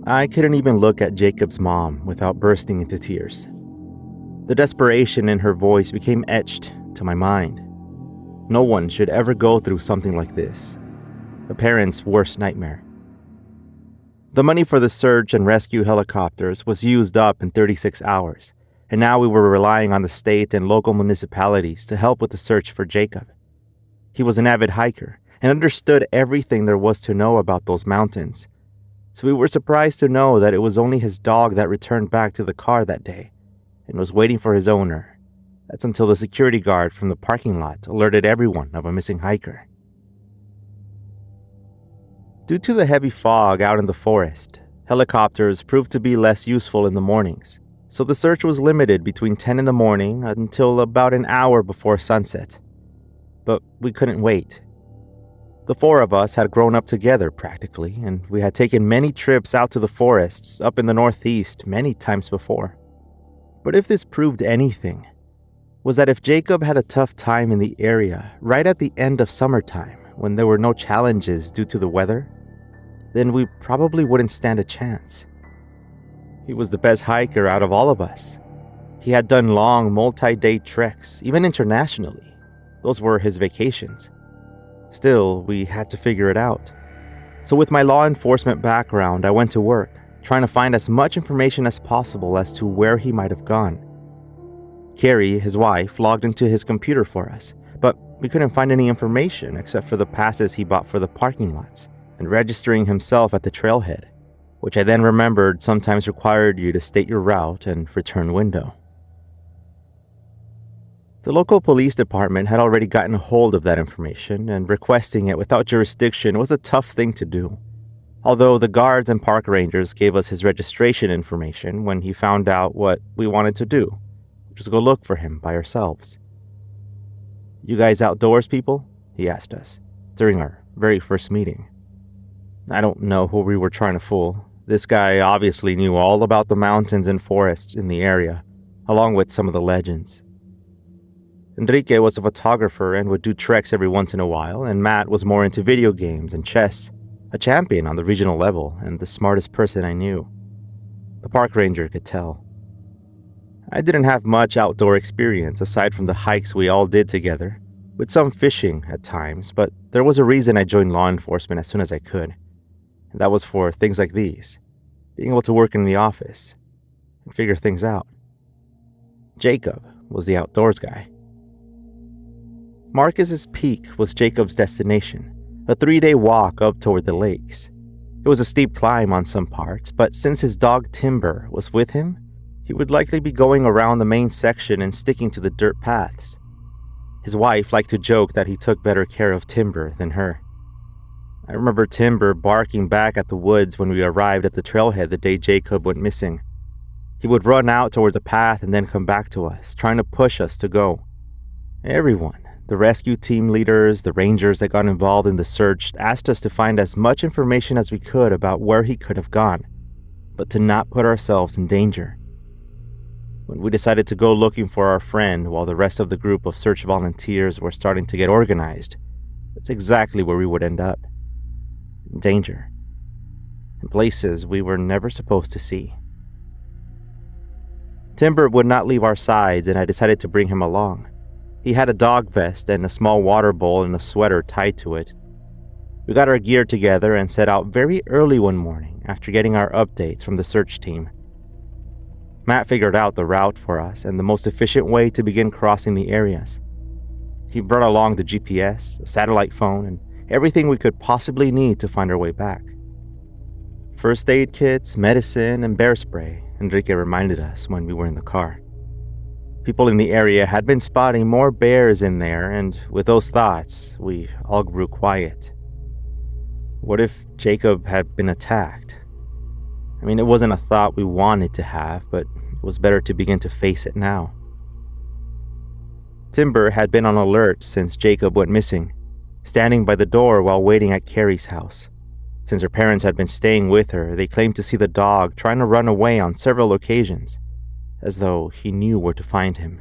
I couldn't even look at Jacob's mom without bursting into tears. The desperation in her voice became etched to my mind. No one should ever go through something like this. A parent's worst nightmare. The money for the search and rescue helicopters was used up in 36 hours, and now we were relying on the state and local municipalities to help with the search for Jacob. He was an avid hiker and understood everything there was to know about those mountains, so we were surprised to know that it was only his dog that returned back to the car that day and was waiting for his owner. That's until the security guard from the parking lot alerted everyone of a missing hiker. Due to the heavy fog out in the forest, helicopters proved to be less useful in the mornings, so the search was limited between 10 in the morning until about an hour before sunset. But we couldn't wait. The four of us had grown up together practically, and we had taken many trips out to the forests up in the northeast many times before. But if this proved anything, was that if Jacob had a tough time in the area right at the end of summertime when there were no challenges due to the weather, then we probably wouldn't stand a chance. He was the best hiker out of all of us. He had done long multi-day treks, even internationally. Those were his vacations. Still, we had to figure it out. So with my law enforcement background, I went to work, trying to find as much information as possible as to where he might have gone. Carrie, his wife, logged into his computer for us, but we couldn't find any information except for the passes he bought for the parking lots and registering himself at the trailhead, which I then remembered sometimes required you to state your route and return window. The local police department had already gotten a hold of that information, and requesting it without jurisdiction was a tough thing to do. Although the guards and park rangers gave us his registration information when he found out what we wanted to do, which was go look for him by ourselves. "You guys outdoors people?" he asked us during our very first meeting. I don't know who we were trying to fool. This guy obviously knew all about the mountains and forests in the area, along with some of the legends. Enrique was a photographer and would do treks every once in a while, and Matt was more into video games and chess, a champion on the regional level and the smartest person I knew. The park ranger could tell. I didn't have much outdoor experience aside from the hikes we all did together, with some fishing at times, but there was a reason I joined law enforcement as soon as I could, and that was for things like these, being able to work in the office and figure things out. Jacob was the outdoors guy. Marcus's Peak was Jacob's destination, a 3-day walk up toward the lakes. It was a steep climb on some parts, but since his dog Timber was with him, he would likely be going around the main section and sticking to the dirt paths. His wife liked to joke that he took better care of Timber than her. I remember Timber barking back at the woods when we arrived at the trailhead the day Jacob went missing. He would run out toward the path and then come back to us, trying to push us to go. Everyone, the rescue team leaders, the rangers that got involved in the search, asked us to find as much information as we could about where he could have gone, but to not put ourselves in danger. When we decided to go looking for our friend while the rest of the group of search volunteers were starting to get organized, that's exactly where we would end up. In danger. In places we were never supposed to see. Timber would not leave our sides, and I decided to bring him along. He had a dog vest and a small water bowl and a sweater tied to it. We got our gear together and set out very early one morning after getting our updates from the search team. Matt figured out the route for us and the most efficient way to begin crossing the areas. He brought along the GPS, a satellite phone, and everything we could possibly need to find our way back. First aid kits, medicine, and bear spray, Enrique reminded us when we were in the car. People in the area had been spotting more bears in there, and with those thoughts, we all grew quiet. What if Jacob had been attacked? I mean, it wasn't a thought we wanted to have, but it was better to begin to face it now. Timber had been on alert since Jacob went missing, standing by the door while waiting at Carrie's house. Since her parents had been staying with her, they claimed to see the dog trying to run away on several occasions, as though he knew where to find him.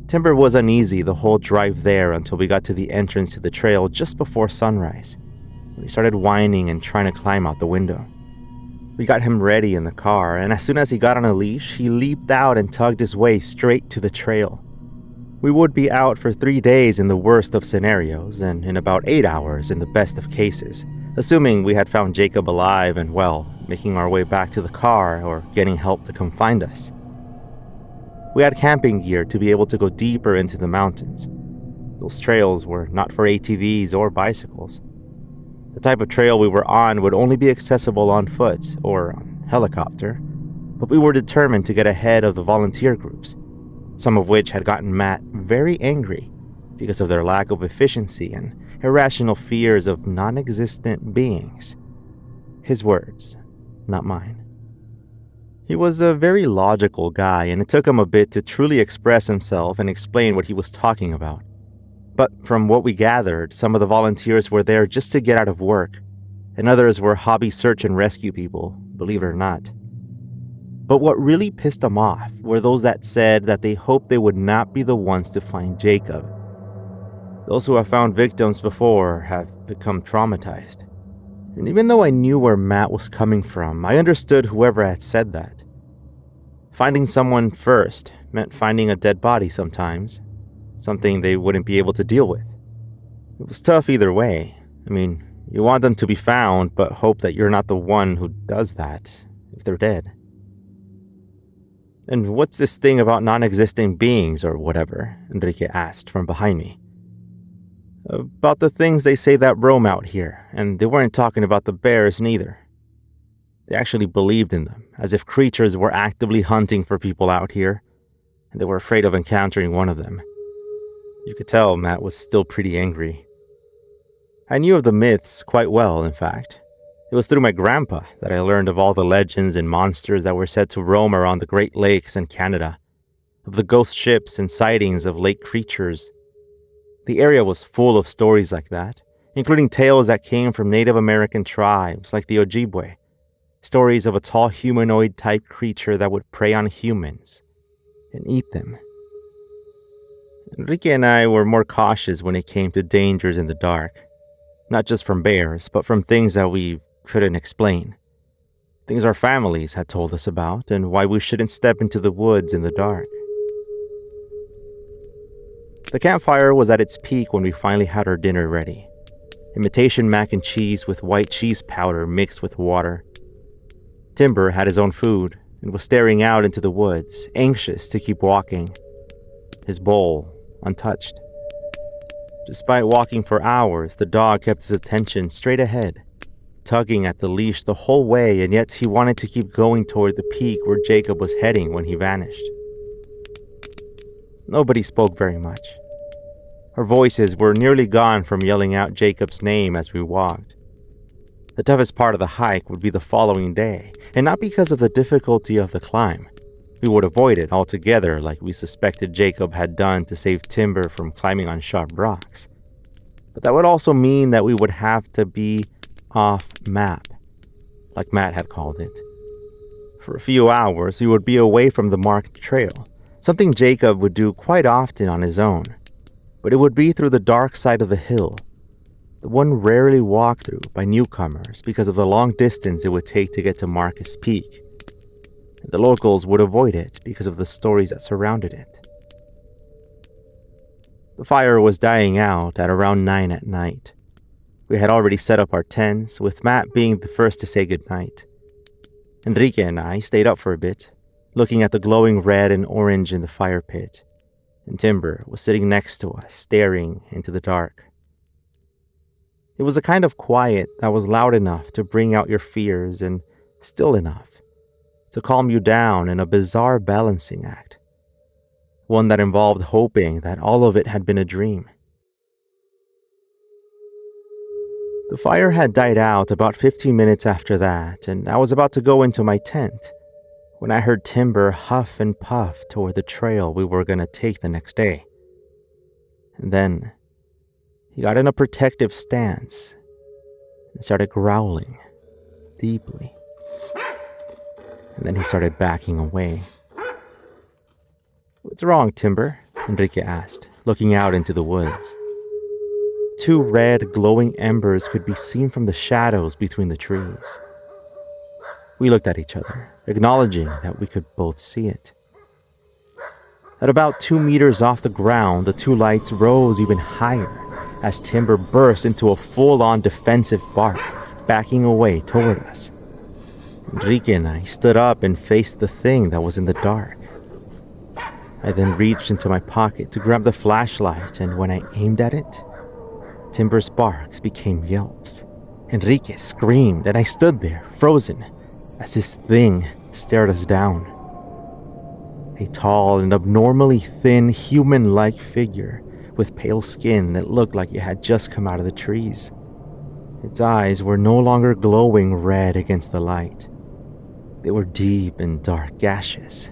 Timber was uneasy the whole drive there until we got to the entrance to the trail just before sunrise. when he started whining and trying to climb out the window. We got him ready in the car, and as soon as he got on a leash, he leaped out and tugged his way straight to the trail. We would be out for 3 days in the worst of scenarios, and in about 8 hours in the best of cases, assuming we had found Jacob alive and well, making our way back to the car or getting help to come find us. We had camping gear to be able to go deeper into the mountains. Those trails were not for ATVs or bicycles. The type of trail we were on would only be accessible on foot or on helicopter, but we were determined to get ahead of the volunteer groups, some of which had gotten Matt very angry because of their lack of efficiency and irrational fears of non-existent beings. His words, not mine. He was a very logical guy, and it took him a bit to truly express himself and explain what he was talking about. But from what we gathered, some of the volunteers were there just to get out of work, and others were hobby search and rescue people, believe it or not. But what really pissed them off were those that said that they hoped they would not be the ones to find Jacob. Those who have found victims before have become traumatized. And even though I knew where Matt was coming from, I understood whoever had said that. Finding someone first meant finding a dead body sometimes, something they wouldn't be able to deal with. It was tough either way. I mean, you want them to be found, but hope that you're not the one who does that if they're dead. And what's this thing about non-existing beings or whatever? Enrique asked from behind me. About the things they say that roam out here, and they weren't talking about the bears neither. They actually believed in them, as if creatures were actively hunting for people out here, and they were afraid of encountering one of them. You could tell Matt was still pretty angry. I knew of the myths quite well, in fact. It was through my grandpa that I learned of all the legends and monsters that were said to roam around the Great Lakes and Canada, of the ghost ships and sightings of lake creatures. The area was full of stories like that, including tales that came from Native American tribes like the Ojibwe, stories of a tall humanoid-type creature that would prey on humans and eat them. Enrique and I were more cautious when it came to dangers in the dark, not just from bears, but from things that we couldn't explain. Things our families had told us about and why we shouldn't step into the woods in the dark. The campfire was at its peak when we finally had our dinner ready. Imitation mac and cheese with white cheese powder mixed with water. Timber had his own food and was staring out into the woods, anxious to keep walking, his bowl untouched. Despite walking for hours, the dog kept his attention straight ahead, tugging at the leash the whole way, and yet he wanted to keep going toward the peak where Jacob was heading when he vanished. Nobody spoke very much. Our voices were nearly gone from yelling out Jacob's name as we walked. The toughest part of the hike would be the following day, and not because of the difficulty of the climb. We would avoid it altogether like we suspected Jacob had done to save Timber from climbing on sharp rocks. But that would also mean that we would have to be off map, like Matt had called it. For a few hours, we would be away from the marked trail, something Jacob would do quite often on his own. But it would be through the dark side of the hill, the one rarely walked through by newcomers because of the long distance it would take to get to Marcus Peak. The locals would avoid it because of the stories that surrounded it. The fire was dying out at around 9 at night. We had already set up our tents, with Matt being the first to say goodnight. Enrique and I stayed up for a bit, looking at the glowing red and orange in the fire pit, and Timber was sitting next to us, staring into the dark. It was a kind of quiet that was loud enough to bring out your fears and still enough to calm you down in a bizarre balancing act, one that involved hoping that all of it had been a dream. The fire had died out about 15 minutes after that, and I was about to go into my tent when I heard Timber huff and puff toward the trail we were going to take the next day. And then he got in a protective stance and started growling deeply. And then he started backing away. "What's wrong, Timber?" Enrique asked, looking out into the woods. Two red, glowing embers could be seen from the shadows between the trees. We looked at each other, acknowledging that we could both see it. At about 2 meters off the ground, the two lights rose even higher as Timber burst into a full-on defensive bark, backing away toward us. Enrique and I stood up and faced the thing that was in the dark. I then reached into my pocket to grab the flashlight, and when I aimed at it, Timber's barks became yelps. Enrique screamed, and I stood there, frozen, as this thing stared us down. A tall and abnormally thin, human-like figure with pale skin that looked like it had just come out of the trees. Its eyes were no longer glowing red against the light. They were deep and dark gashes.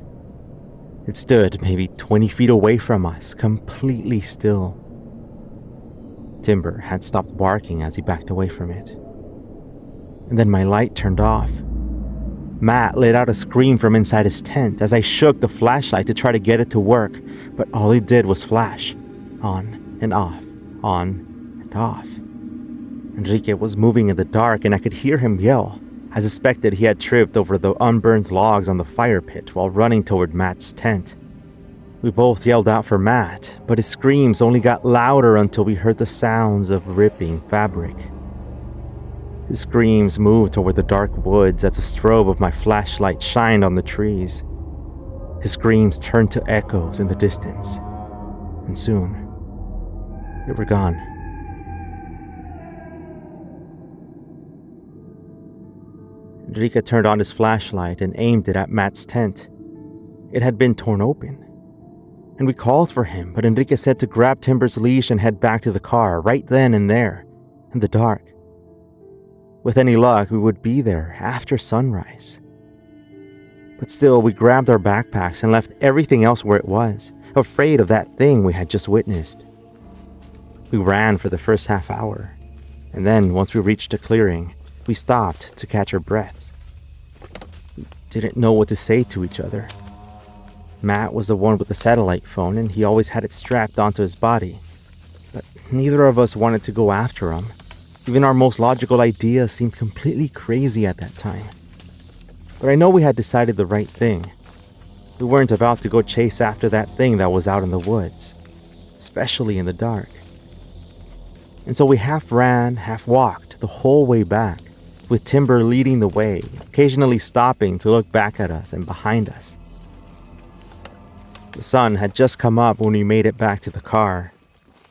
It stood maybe 20 feet away from us, completely still. Timber had stopped barking as he backed away from it. And then my light turned off. Matt let out a scream from inside his tent as I shook the flashlight to try to get it to work, but all it did was flash. On and off, on and off. Enrique was moving in the dark and I could hear him yell. I suspected he had tripped over the unburned logs on the fire pit while running toward Matt's tent. We both yelled out for Matt, but his screams only got louder until we heard the sounds of ripping fabric. His screams moved toward the dark woods as the strobe of my flashlight shined on the trees. His screams turned to echoes in the distance, and soon, they were gone. Enrique turned on his flashlight and aimed it at Matt's tent. It had been torn open, and we called for him, but Enrique said to grab Timber's leash and head back to the car right then and there, in the dark. With any luck, we would be there after sunrise. But still, we grabbed our backpacks and left everything else where it was, afraid of that thing we had just witnessed. We ran for the first half hour, and then once we reached a clearing, we stopped to catch our breaths. We didn't know what to say to each other. Matt was the one with the satellite phone, and he always had it strapped onto his body. But neither of us wanted to go after him. Even our most logical ideas seemed completely crazy at that time. But I know we had decided the right thing. We weren't about to go chase after that thing that was out in the woods, especially in the dark. And so we half ran, half walked the whole way back, with Timber leading the way, occasionally stopping to look back at us and behind us. The sun had just come up when we made it back to the car.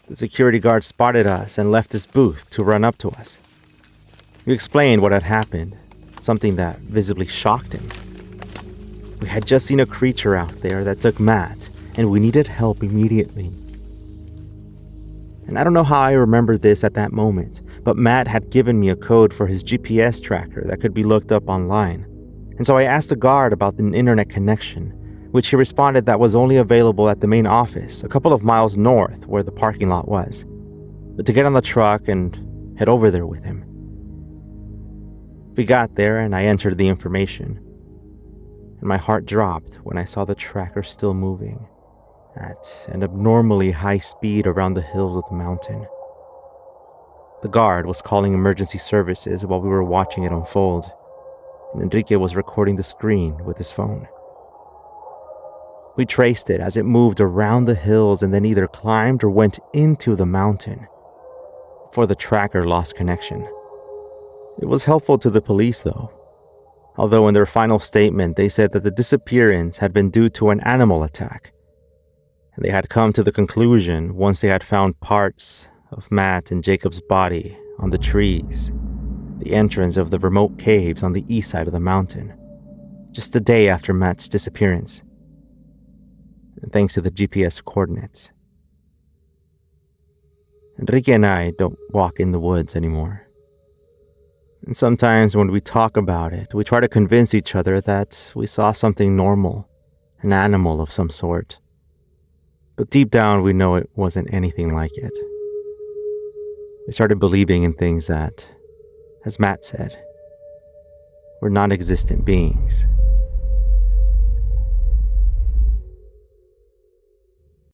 The security guard spotted us and left his booth to run up to us. We explained what had happened, something that visibly shocked him. We had just seen a creature out there that took Matt, and we needed help immediately. And I don't know how I remembered this at that moment, but Matt had given me a code for his GPS tracker that could be looked up online. And so I asked the guard about an internet connection, which he responded that was only available at the main office a couple of miles north where the parking lot was, but to get on the truck and head over there with him. We got there and I entered the information, and my heart dropped when I saw the tracker still moving at an abnormally high speed around the hills of the mountain. The guard was calling emergency services while we were watching it unfold, and Enrique was recording the screen with his phone. We traced it as it moved around the hills and then either climbed or went into the mountain before the tracker lost connection. It was helpful to the police, though, although in their final statement they said that the disappearance had been due to an animal attack, and they had come to the conclusion once they had found parts of Matt and Jacob's body on the trees, the entrance of the remote caves on the east side of the mountain, just a day after Matt's disappearance. And thanks to the GPS coordinates. Enrique and I don't walk in the woods anymore. And sometimes when we talk about it, we try to convince each other that we saw something normal, an animal of some sort. But deep down, we know it wasn't anything like it. We started believing in things that, as Matt said, were non-existent beings.